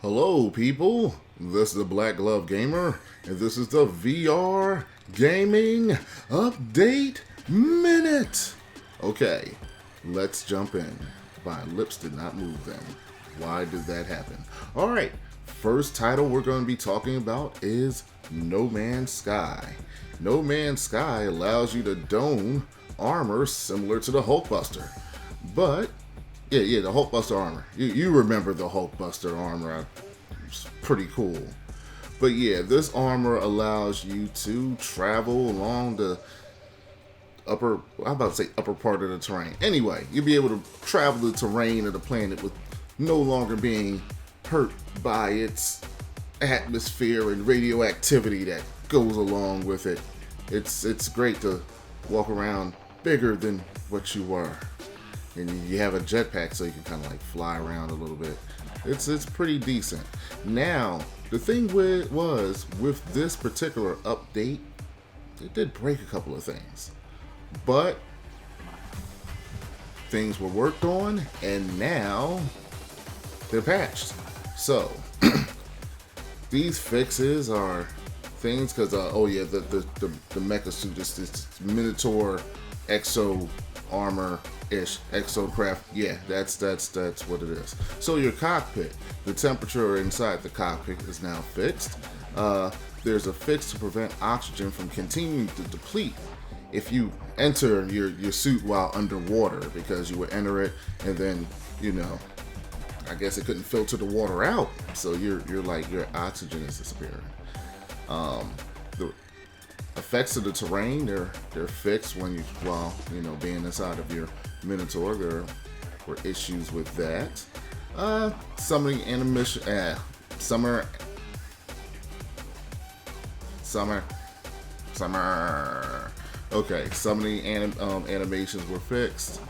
Hello, people. This is the Black Glove Gamer, and this is the VR Gaming Update Minute. Okay, let's jump in. My lips did not move then. Why did that happen? Alright, first title we're going to be talking about is No Man's Sky. No Man's Sky allows you to don armor similar to the Hulkbuster, but yeah, the Hulkbuster armor. You remember the Hulkbuster armor. It's pretty cool. But yeah, this armor allows you to travel along the I'm about to say upper part of the terrain. Anyway, you'll be able to travel the terrain of the planet with no longer being hurt by its atmosphere and radioactivity that goes along with it. It's great to walk around bigger than what you were. And you have a jetpack so you can kind of like fly around a little bit. It's pretty decent. Now, the thing with this particular update, it did break a couple of things. But things were worked on and now they're patched. So, these fixes are things because, the mecha suit, this Minotaur exo armor-ish, exocraft, yeah, that's what it is. So your cockpit, the temperature inside the cockpit is now fixed. There's a fix to prevent oxygen from continuing to deplete if you enter your suit while underwater, because you would enter it and then, I guess it couldn't filter the water out, so you're like your oxygen is disappearing. The effects of the terrain, they're fixed while being inside of your Minotaur. There were issues with that. Summoning animation, summer. Okay, summoning animations were fixed.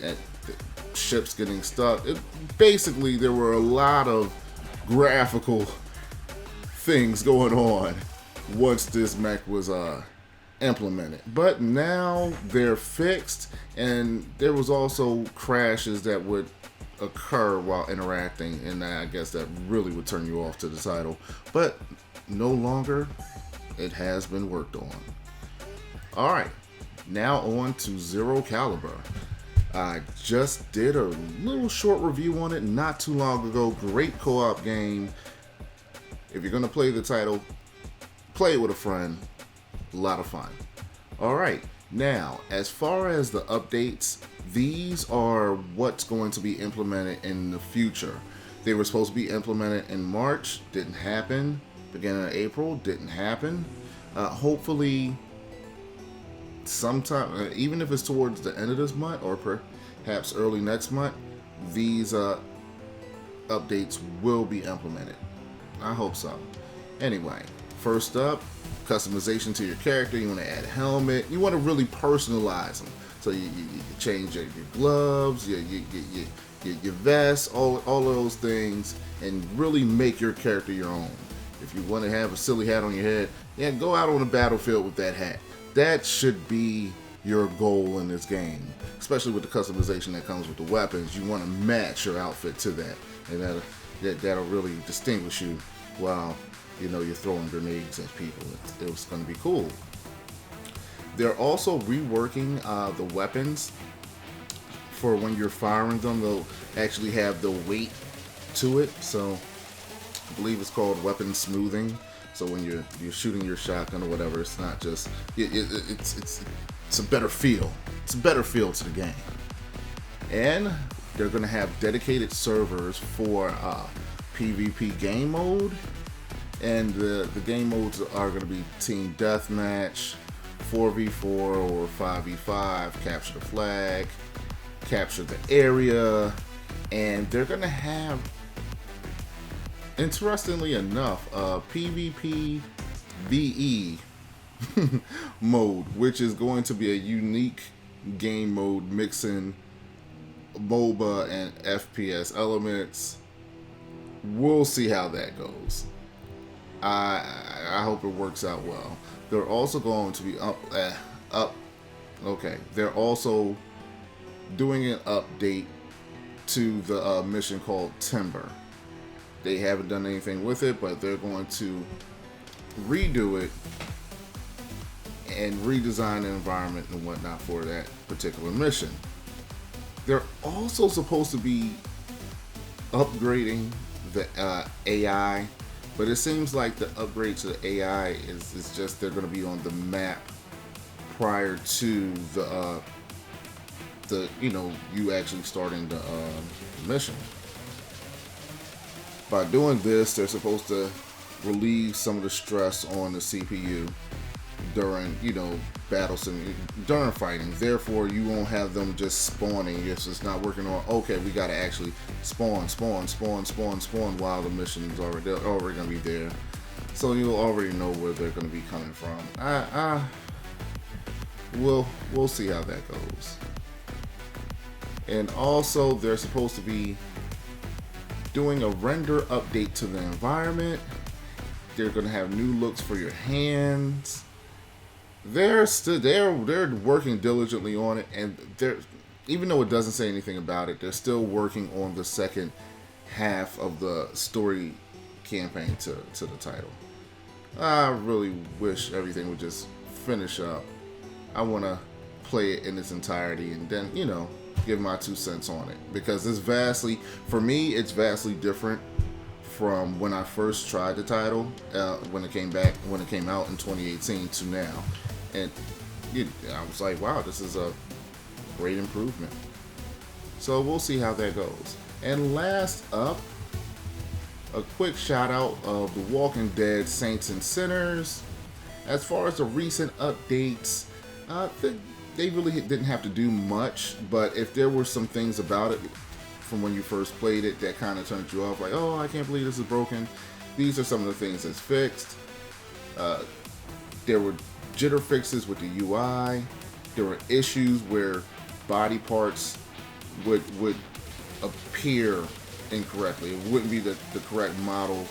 And the ships getting stuck. Basically, there were a lot of graphical things going on once this mech was implemented. But now they're fixed, and there was also crashes that would occur while interacting, and I guess that really would turn you off to the title. But no longer, it has been worked on. Alright, now on to Zero Caliber. I just did a little short review on it not too long ago. Great co-op game. If you're going to play the title, play it with a friend. A lot of fun. Alright, now, as far as the updates, these are what's going to be implemented in the future. They were supposed to be implemented in March, didn't happen. Beginning of April, didn't happen. Hopefully, sometime, even if it's towards the end of this month or perhaps early next month, these updates will be implemented. I hope so. Anyway, first up, customization to your character. You want to add a helmet. You want to really personalize them. So you change your gloves, your vest, all of those things, and really make your character your own. If you want to have a silly hat on your head, yeah, go out on the battlefield with that hat. That should be your goal in this game, especially with the customization that comes with the weapons. You want to match your outfit to that, and that'll really distinguish you while you're throwing grenades at people. It was going to be cool. They're also reworking the weapons for when you're firing them. They'll actually have the weight to it. So I believe it's called weapon smoothing. So when you're shooting your shotgun or whatever, it's not just it's a better feel. It's a better feel to the game. And they're going to have dedicated servers for PvP game mode. And the game modes are going to be Team Deathmatch, 4v4 or 5v5, Capture the Flag, Capture the Area, and they're going to have, interestingly enough, PvP VE mode, which is going to be a unique game mode mixing MOBA and FPS elements. We'll see how that goes. I hope it works out well. They're also going to be They're also doing an update to the mission called Timber. They haven't done anything with it, but they're going to redo it and redesign the environment and whatnot for that particular mission. They're also supposed to be upgrading the AI, but it seems like the upgrade to the AI is just they're going to be on the map prior to the you actually starting the mission. By doing this, they're supposed to relieve some of the stress on the CPU during during fighting. Therefore, you won't have them just spawning. It's just not working on, okay, we got to actually spawn while the mission is already going to be there. So you'll already know where they're going to be coming from. We'll see how that goes. And also, they're supposed to be doing a render update to the environment. They're going to have new looks for your hands. They're working diligently on it, and even though it doesn't say anything about it, they're still working on the second half of the story campaign to the title. I really wish everything would just finish up. I want to play it in its entirety and then, give my 2 cents on it, because it's vastly different from when I first tried the title when it came out in 2018 to now. And I was like, wow, this is a great improvement. So we'll see how that goes. And last up, a quick shout out of The Walking Dead Saints and Sinners. As far as the recent updates, they really didn't have to do much, but if there were some things about it from when you first played it that kind of turned you off, like, oh, I can't believe this is broken, these are some of the things that's fixed. There were jitter fixes with the UI. There were issues where body parts would appear incorrectly. It wouldn't be the correct model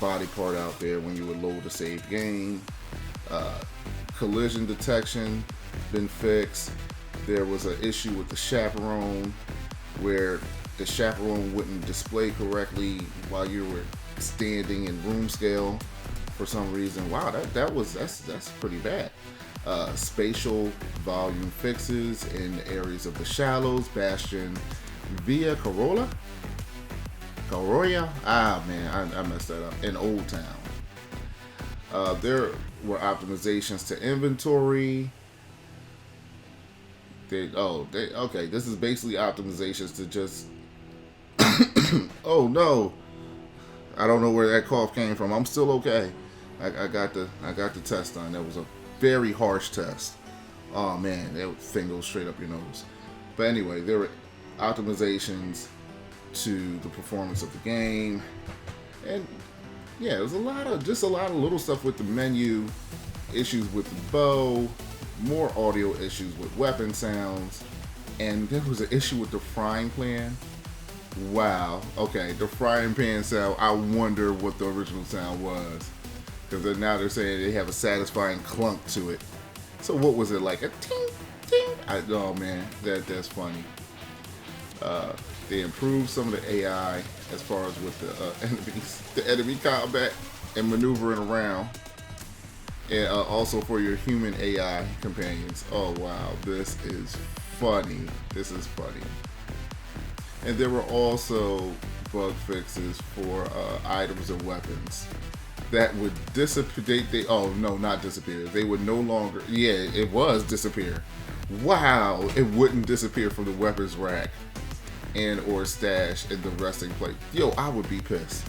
body part out there when you would load the save game. Collision detection been fixed. There was an issue with the chaperone where the chaperone wouldn't display correctly while you were standing in room scale for some reason. Wow, that's pretty bad. Spatial volume fixes in areas of the shallows, Bastion, Via Corolla. Ah man, I messed that up. In Old Town. There were optimizations to inventory. Okay, this is basically optimizations to just oh no, I don't know where that cough came from. I'm still okay. I got the test done. That was a very harsh test. Oh man, that thing goes straight up your nose. But anyway, there were optimizations to the performance of the game, and yeah, it was a lot of little stuff with the menu, issues with the bow, more audio issues with weapon sounds, and there was an issue with the frying pan. Wow. Okay, the frying pan sound, I wonder what the original sound was, because now they're saying they have a satisfying clunk to it. So what was it, like a ting ting? Oh man, that's funny. They improved some of the AI as far as with the enemy combat and maneuvering around, and also for your human AI companions. Oh wow, this is funny. And there were also bug fixes for items and weapons that would dissipate. Not disappear. They would no longer. Yeah, it was disappear. Wow, it wouldn't disappear from the weapons rack and or stash in the resting place. Yo, I would be pissed.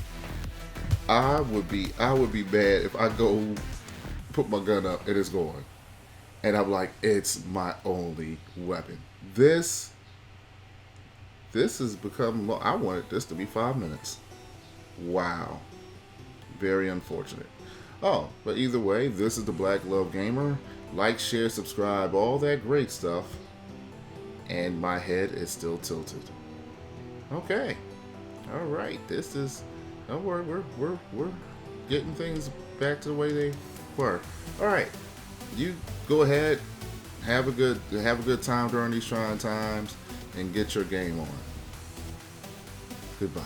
I would be mad if I go put my gun up and it's gone, and I'm like, it's my only weapon. This has become. I wanted this to be 5 minutes. Wow, very unfortunate. Oh, but either way, this is the Black Love Gamer. Like, share, subscribe, all that great stuff. And my head is still tilted. Okay, all right. This is. Oh, we're getting things back to the way they were. All right, you go ahead, have a good time during these trying times, and get your game on. Goodbye.